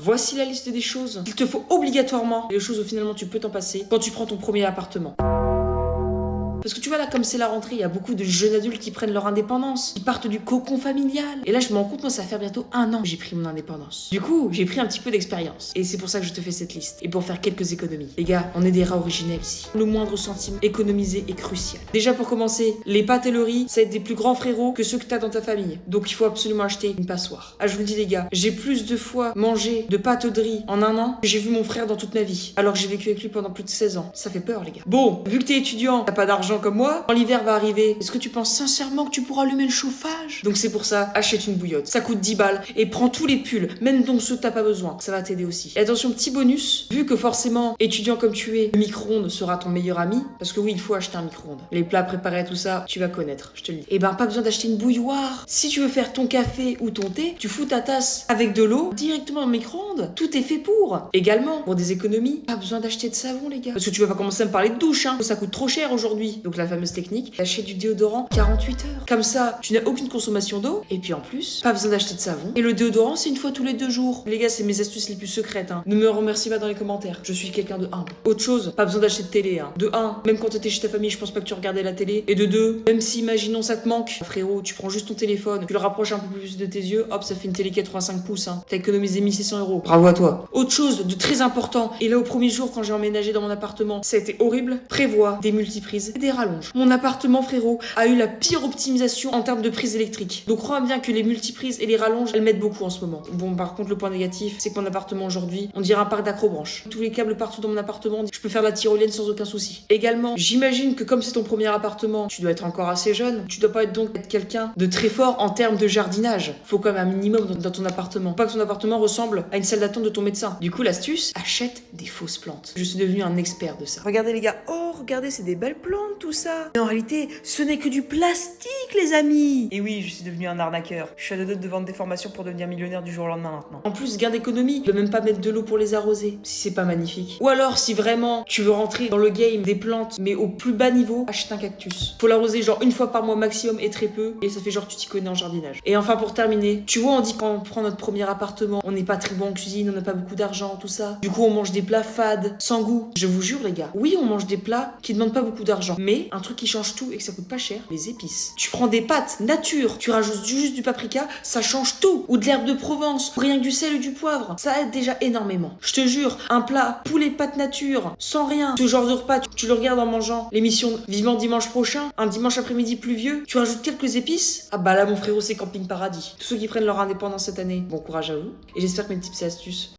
Voici la liste des choses qu'il te faut obligatoirement, et les choses où finalement tu peux t'en passer quand tu prends ton premier appartement. Parce que tu vois là, comme c'est la rentrée, il y a beaucoup de jeunes adultes qui prennent leur indépendance, qui partent du cocon familial. Et là, je me rends compte, moi, ça va faire bientôt 1 an que j'ai pris mon indépendance. Du coup, j'ai pris un petit peu d'expérience. Et c'est pour ça que je te fais cette liste. Et pour faire quelques économies. Les gars, on est des rats originels ici. Le moindre centime économisé est crucial. Déjà, pour commencer, les pâtes et le riz, ça va être des plus grands frérots que ceux que t'as dans ta famille. Donc, il faut absolument acheter une passoire. Ah, je vous le dis, les gars, j'ai plus de fois mangé de pâtes de riz en 1 an que j'ai vu mon frère dans toute ma vie. Alors que j'ai vécu avec lui pendant plus de 16 ans. Ça fait peur, les gars. Bon, vu que t'es étudiant, t'as pas d'argent comme moi, quand l'hiver va arriver, est-ce que tu penses sincèrement que tu pourras allumer le chauffage? Donc c'est pour ça, achète une bouillotte. Ça coûte 10 balles et prends tous les pulls, même donc ceux que t'as pas besoin. Ça va t'aider aussi. Et attention, petit bonus, vu que forcément, étudiant comme tu es, le micro-ondes sera ton meilleur ami, parce que oui, il faut acheter un micro-ondes. Les plats préparés, tout ça, tu vas connaître, je te le dis. Et ben, pas besoin d'acheter une bouilloire. Si tu veux faire ton café ou ton thé, tu fous ta tasse avec de l'eau directement au micro-ondes. Tout est fait pour. Également, pour des économies, pas besoin d'acheter de savon, les gars. Parce que tu vas pas commencer à me parler de douche, hein. Ça coûte trop cher aujourd'hui. Donc la fameuse technique, achète du déodorant 48 heures. Comme ça, tu n'as aucune consommation d'eau. Et puis en plus, pas besoin d'acheter de savon. Et le déodorant, c'est une fois tous les 2 jours. Les gars, c'est mes astuces les plus secrètes, hein. Ne me remercie pas dans les commentaires. Je suis quelqu'un de humble. Autre chose, pas besoin d'acheter de télé, hein. De 1, même quand t'étais chez ta famille, je pense pas que tu regardais la télé. Et de 2, même si, imaginons, ça te manque, frérot, tu prends juste ton téléphone, tu le rapproches un peu plus de tes yeux, hop, ça fait une télé 85 pouces, hein. T'as économisé 1600 euros. Bravo à toi. Autre chose de très important, et là, au premier jour, quand j'ai emménagé dans mon appartement, ça a été horrible. Prévois des multiprises et des rallonges. Mon appartement, frérot, a eu la pire optimisation en termes de prise électrique. Donc crois bien que les multiprises et les rallonges, elles m'aident beaucoup en ce moment. Bon, par contre, le point négatif, c'est que mon appartement aujourd'hui, on dirait un parc d'acrobranches. Tous les câbles partout dans mon appartement, je peux faire la tyrolienne sans aucun souci. Également, j'imagine que comme c'est ton premier appartement, tu dois être encore assez jeune, tu dois pas être donc être quelqu'un de très fort en termes de jardinage. Faut quand même un minimum dans ton appartement. Faut pas que ton appartement ressemble à une salle d'attente de ton médecin. Du coup, l'astuce, achète des fausses plantes. Je suis devenu un expert de ça. Regardez les gars, oh regardez, c'est des belles plantes tout ça. Mais en réalité, ce n'est que du plastique, les amis. Et oui, je suis devenu un arnaqueur. Je suis à deux doigts de vendre des formations pour devenir millionnaire du jour au lendemain maintenant. En plus, gain d'économie, tu peux même pas mettre de l'eau pour les arroser, si c'est pas magnifique. Ou alors, si vraiment tu veux rentrer dans le game des plantes, mais au plus bas niveau, achète un cactus. Faut l'arroser genre 1 fois par mois maximum et très peu, et ça fait genre tu t'y connais en jardinage. Et enfin, pour terminer, tu vois, on dit quand on prend notre premier appartement, on n'est pas très bon en cuisine, on n'a pas beaucoup d'argent, tout ça. Du coup, on mange des plats fades, sans goût. Je vous jure, les gars, oui, on mange des plats qui demandent pas beaucoup d'argent, mais un truc qui change tout et que ça coûte pas cher, les épices. Tu prends des pâtes nature, tu rajoutes juste du paprika, ça change tout. Ou de l'herbe de Provence, ou rien que du sel ou du poivre. Ça aide déjà énormément. Je te jure, un plat poulet pâtes nature, sans rien. Ce genre de repas, tu le regardes en mangeant l'émission Vivement dimanche prochain, un dimanche après-midi pluvieux, tu rajoutes quelques épices. Ah bah là, mon frérot, c'est camping paradis. Tous ceux qui prennent leur indépendance cette année, bon courage à vous. Et j'espère que mes tips et astuces